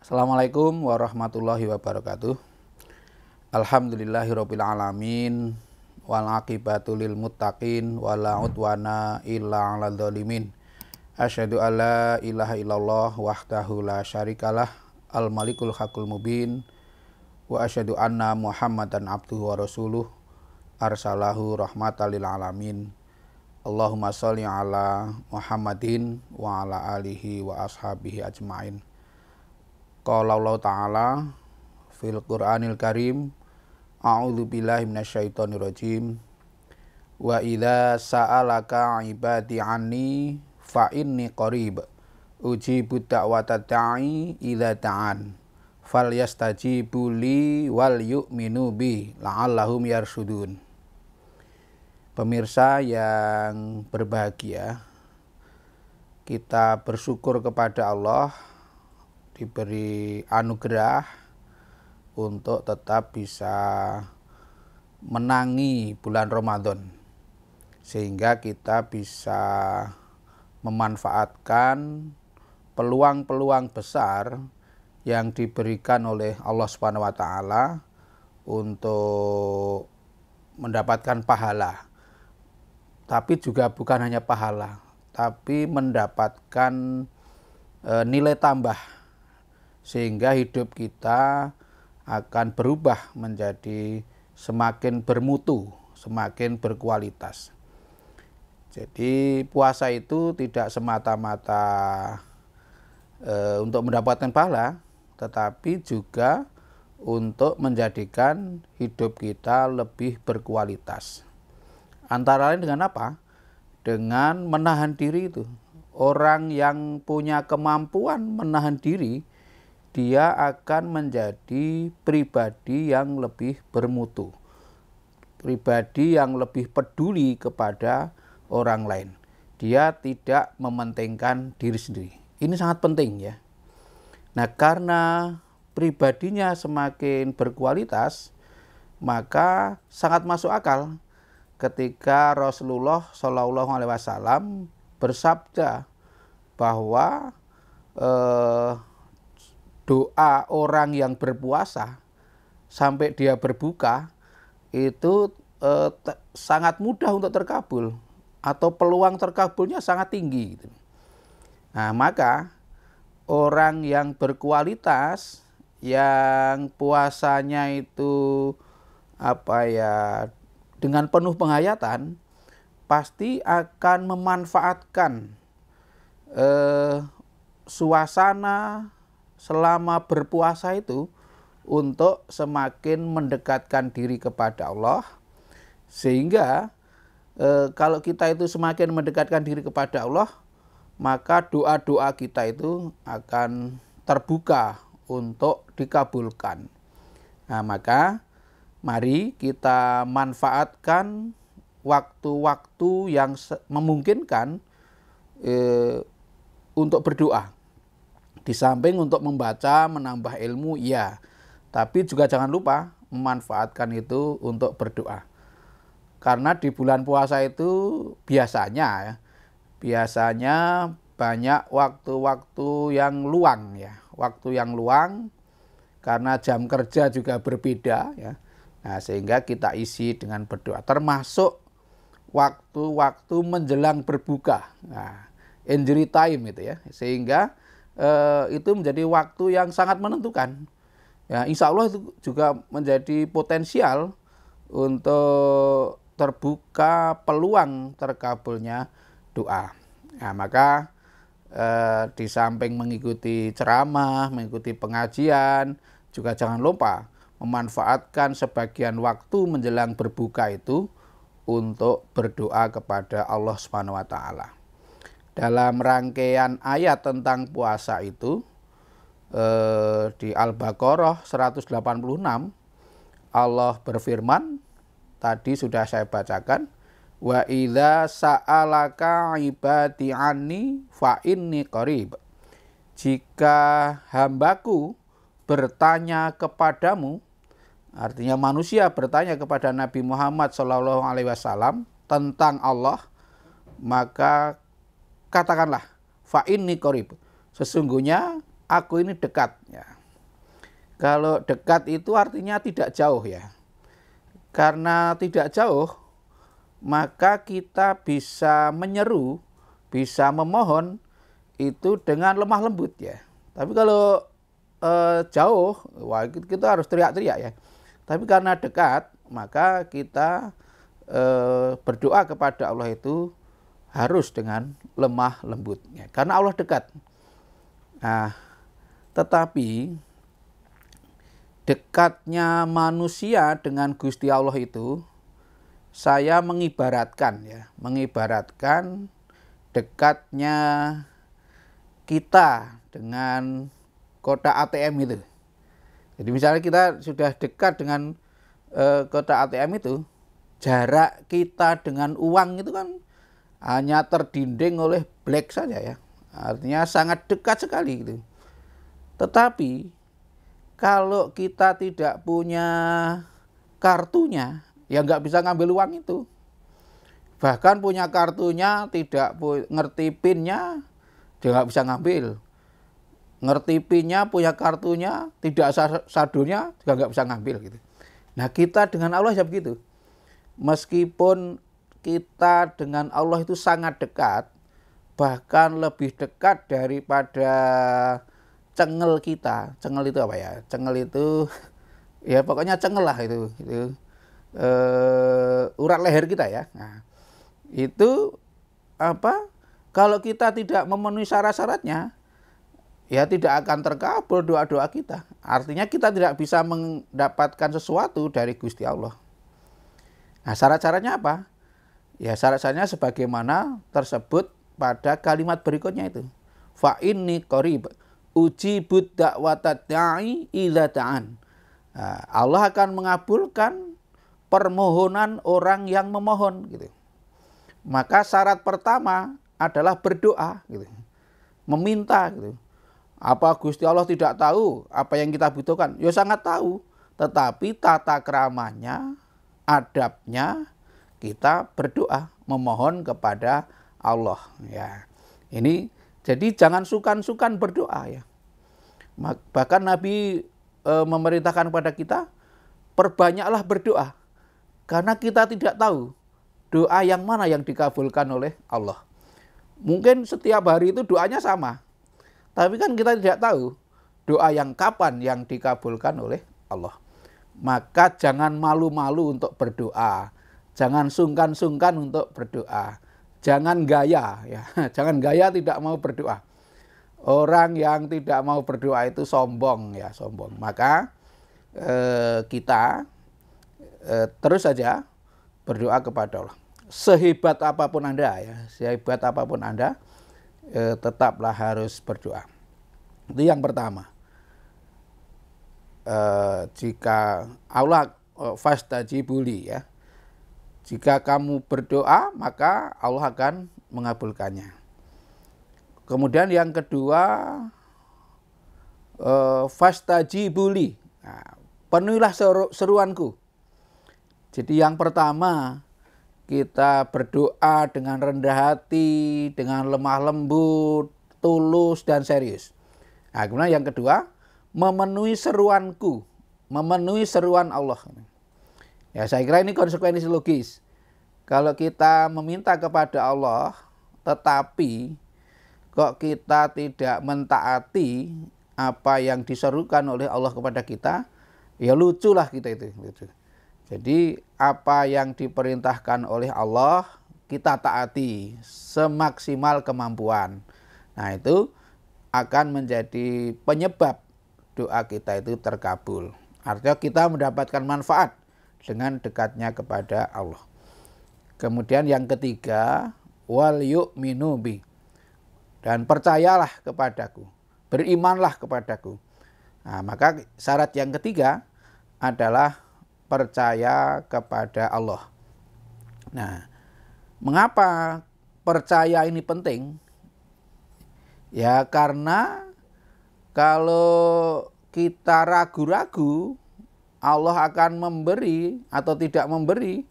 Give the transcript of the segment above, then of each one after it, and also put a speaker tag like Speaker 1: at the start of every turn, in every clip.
Speaker 1: Assalamualaikum warahmatullahi wabarakatuh. Alhamdulillahirabbil alamin wal aqibatu lil muttaqin wala udwana illa 'alal zalimin. Asyhadu alla ilaha illallah wahdahu la syarikalah al malikul haqqul mubin wa asyhadu anna muhammadan abduhu wa rasuluh arsalahu rahmatan lil alamin. Allahumma sholli ala Muhammadin wa ala alihi wa ashabihi ajmain. Qala Allah Ta'ala fil Qur'anil Karim, a'udzu billahi minasyaitonir rajim. Wa idza sa'alaka 'ibadi 'anni fa inni qarib ujibu da'watad da'i idza da'an falyastajibu li wal yu'minu bi la'allahum yarshudun. Pemirsa yang berbahagia, kita bersyukur kepada Allah diberi anugerah untuk tetap bisa menangi bulan Ramadan, sehingga kita bisa memanfaatkan peluang-peluang besar yang diberikan oleh Allah Subhanahu wa taala untuk mendapatkan pahala. Tapi juga bukan hanya pahala, tapi mendapatkan nilai tambah, sehingga hidup kita akan berubah menjadi semakin bermutu, semakin berkualitas. Jadi puasa itu tidak semata-mata untuk mendapatkan pahala, tetapi juga untuk menjadikan hidup kita lebih berkualitas. Antara lain dengan apa? Dengan menahan diri itu. Orang yang punya kemampuan menahan diri, dia akan menjadi pribadi yang lebih bermutu, pribadi yang lebih peduli kepada orang lain. Dia tidak mementingkan diri sendiri. Ini sangat penting ya. Nah, karena pribadinya semakin berkualitas, maka sangat masuk akal ketika Rasulullah SAW bersabda bahwa doa orang yang berpuasa sampai dia berbuka itu sangat mudah untuk terkabul, atau peluang terkabulnya sangat tinggi. Nah, maka orang yang berkualitas, yang puasanya itu dengan penuh penghayatan, pasti akan memanfaatkan suasana selama berpuasa itu untuk semakin mendekatkan diri kepada Allah, sehingga kalau kita itu semakin mendekatkan diri kepada Allah, maka doa-doa kita itu akan terbuka untuk dikabulkan. Nah, maka mari kita manfaatkan waktu-waktu yang memungkinkan untuk berdoa. Di samping untuk membaca, menambah ilmu, ya. Tapi juga jangan lupa memanfaatkan itu untuk berdoa. Karena di bulan puasa itu biasanya banyak waktu-waktu yang luang ya. Waktu yang luang karena jam kerja juga berbeda ya. Nah, sehingga kita isi dengan berdoa. Termasuk waktu-waktu menjelang berbuka. Nah, injury time itu ya. Sehingga itu menjadi waktu yang sangat menentukan. Ya, insya Allah itu juga menjadi potensial untuk terbuka peluang terkabulnya doa. Nah, maka di samping mengikuti ceramah, mengikuti pengajian, juga jangan lupa memanfaatkan sebagian waktu menjelang berbuka itu untuk berdoa kepada Allah Subhanahu wa taala. Dalam rangkaian ayat tentang puasa itu, di Al-Baqarah 186, Allah berfirman, tadi sudah saya bacakan, wa idza sa'alaka 'ibadi 'anni fa inni qarib. Jika hambaku bertanya kepadamu, artinya manusia bertanya kepada Nabi Muhammad SAW tentang Allah, maka katakanlah fa inni qarib, sesungguhnya aku ini dekat ya. Kalau dekat itu artinya tidak jauh ya. Karena tidak jauh, maka kita bisa menyeru, bisa memohon itu dengan lemah lembut ya. Tapi kalau jauh, wah kita harus teriak-teriak ya. Tapi karena dekat, maka kita berdoa kepada Allah itu harus dengan lemah lembut ya. Karena Allah dekat. Nah, tetapi dekatnya manusia dengan Gusti Allah itu, saya mengibaratkan ya, mengibaratkan dekatnya kita dengan kotak ATM itu. Jadi misalnya kita sudah dekat dengan kotak ATM itu, jarak kita dengan uang itu kan hanya terdinding oleh black saja ya. Artinya sangat dekat sekali gitu. Tetapi kalau kita tidak punya kartunya, ya nggak bisa ngambil uang itu. Bahkan punya kartunya, tidak ngerti PIN-nya, dia nggak bisa ngambil. Ngerti PIN-nya, punya kartunya, tidak saldonya, juga nggak bisa ngambil gitu. Nah kita dengan Allah ya begitu. Meskipun kita dengan Allah itu sangat dekat, bahkan lebih dekat daripada cengel kita. Cengel itu apa ya? Cengel itu ya pokoknya cengel lah itu urat leher kita ya. Nah, itu apa? Kalau kita tidak memenuhi syarat-syaratnya, ya tidak akan terkabul doa-doa kita. Artinya kita tidak bisa mendapatkan sesuatu dari Gusti Allah. Nah, syarat-syaratnya apa? Ya syarat-syaratnya sebagaimana tersebut pada kalimat berikutnya itu. Fa inni qarib ujibud da'watad da'i idza ta'an. Allah akan mengabulkan permohonan orang yang memohon gitu. Maka syarat pertama adalah berdoa gitu. Meminta gitu. Apa Gusti Allah tidak tahu apa yang kita butuhkan? Ya sangat tahu. Tetapi tata keramanya, adabnya kita berdoa, memohon kepada Allah ya. Ini jadi jangan sukan-sukan berdoa ya. Bahkan Nabi memerintahkan kepada kita, perbanyaklah berdoa. Karena kita tidak tahu doa yang mana yang dikabulkan oleh Allah. Mungkin setiap hari itu doanya sama. Tapi kan kita tidak tahu doa yang kapan yang dikabulkan oleh Allah. Maka jangan malu-malu untuk berdoa. Jangan sungkan-sungkan untuk berdoa. Jangan gaya ya, jangan gaya tidak mau berdoa. Orang yang tidak mau berdoa itu sombong ya, sombong. Maka kita terus saja berdoa kepada Allah. Sehebat apapun Anda ya, sehebat apapun Anda, tetaplah harus berdoa. Itu yang pertama. Jika Allah fastajibuli ya. Jika kamu berdoa, maka Allah akan mengabulkannya. Kemudian yang kedua, fastajibuli. Nah, penuhilah seruanku. Jadi yang pertama, kita berdoa dengan rendah hati, dengan lemah lembut, tulus dan serius. Nah, kemudian yang kedua, memenuhi seruanku, memenuhi seruan Allah. Ya, saya kira ini konsekuensi logis. Kalau kita meminta kepada Allah, tetapi kok kita tidak mentaati apa yang diserukan oleh Allah kepada kita, ya luculah kita itu. Lucu. Jadi apa yang diperintahkan oleh Allah, kita taati semaksimal kemampuan. Nah itu akan menjadi penyebab doa kita itu terkabul. Artinya kita mendapatkan manfaat dengan dekatnya kepada Allah. Kemudian yang ketiga, wal yu'minu bi. Dan percayalah kepadaku, berimanlah kepadaku. Nah, maka syarat yang ketiga adalah percaya kepada Allah. Nah, mengapa percaya ini penting? Ya karena kalau kita ragu-ragu Allah akan memberi atau tidak memberi,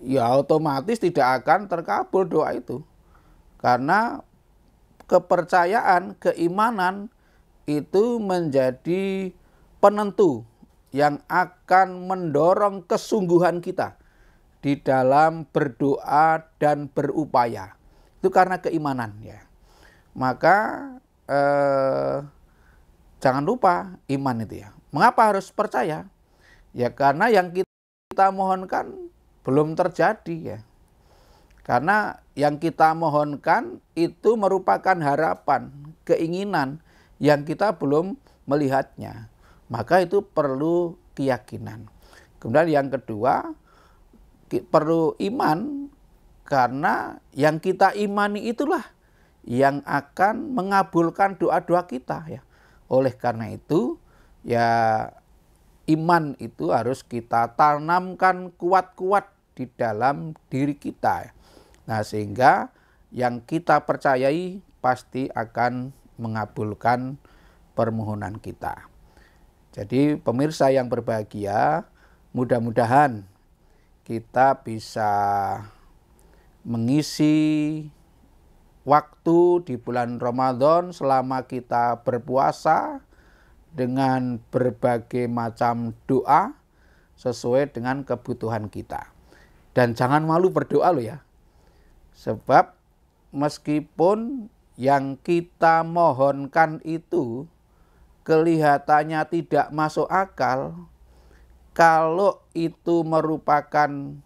Speaker 1: ya otomatis tidak akan terkabul doa itu. Karena kepercayaan, keimanan itu menjadi penentu yang akan mendorong kesungguhan kita di dalam berdoa dan berupaya. Itu karena keimanan ya. Maka jangan lupa iman itu ya. Mengapa harus percaya? Ya karena yang kita mohonkan belum terjadi ya. Karena yang kita mohonkan itu merupakan harapan, keinginan yang kita belum melihatnya. Maka itu perlu keyakinan. Kemudian yang kedua, perlu iman karena yang kita imani itulah yang akan mengabulkan doa-doa kita ya. Oleh karena itu ya iman itu harus kita tanamkan kuat-kuat di dalam diri kita. Nah, sehingga yang kita percayai pasti akan mengabulkan permohonan kita. Jadi pemirsa yang berbahagia, mudah-mudahan kita bisa mengisi waktu di bulan Ramadan selama kita berpuasa dengan berbagai macam doa sesuai dengan kebutuhan kita. Dan jangan malu berdoa loh ya. Sebab meskipun yang kita mohonkan itu kelihatannya tidak masuk akal, kalau itu merupakan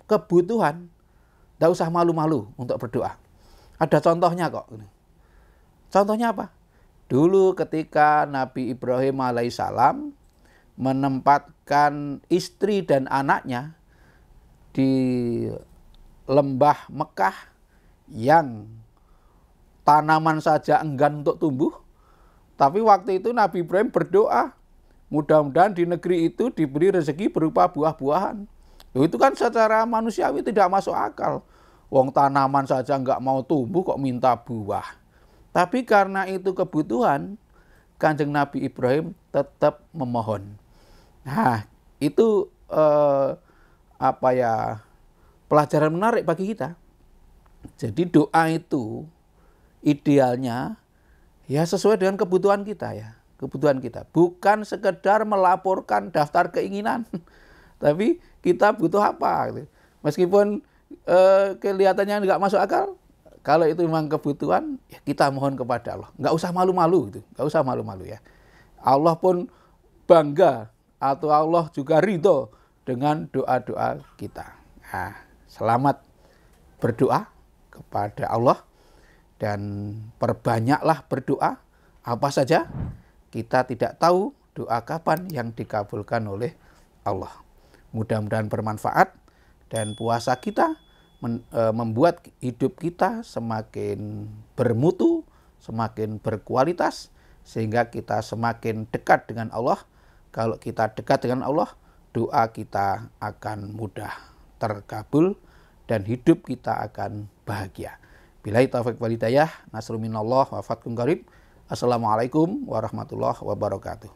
Speaker 1: kebutuhan, tidak usah malu-malu untuk berdoa. Ada contohnya kok. Contohnya apa? Dulu ketika Nabi Ibrahim alaihissalam menempatkan istri dan anaknya di lembah Mekah yang tanaman saja enggan untuk tumbuh, tapi waktu itu Nabi Ibrahim berdoa, mudah-mudahan di negeri itu diberi rezeki berupa buah-buahan. Itu kan secara manusiawi tidak masuk akal. Wong tanaman saja enggak mau tumbuh kok minta buah. Tapi karena itu kebutuhan, Kanjeng Nabi Ibrahim tetap memohon. Nah, itu pelajaran menarik bagi kita. Jadi doa itu idealnya ya sesuai dengan kebutuhan kita ya. Kebutuhan kita. Bukan sekedar melaporkan daftar keinginan. Tapi kita butuh apa. Meskipun kelihatannya nggak masuk akal. Kalau itu memang kebutuhan, ya kita mohon kepada Allah. Nggak usah malu-malu gitu. Nggak usah malu-malu ya. Allah pun bangga atau Allah juga ridho dengan doa-doa kita. Nah, selamat berdoa kepada Allah dan perbanyaklah berdoa. Apa saja kita tidak tahu doa kapan yang dikabulkan oleh Allah. Mudah-mudahan bermanfaat dan puasa kita membuat hidup kita semakin bermutu, semakin berkualitas, sehingga kita semakin dekat dengan Allah. Kalau kita dekat dengan Allah, doa kita akan mudah terkabul dan hidup kita akan bahagia. Billahi taufiq wal hidayah, nasrul minallah wa fathun qarib. Assalamualaikum warahmatullahi wabarakatuh.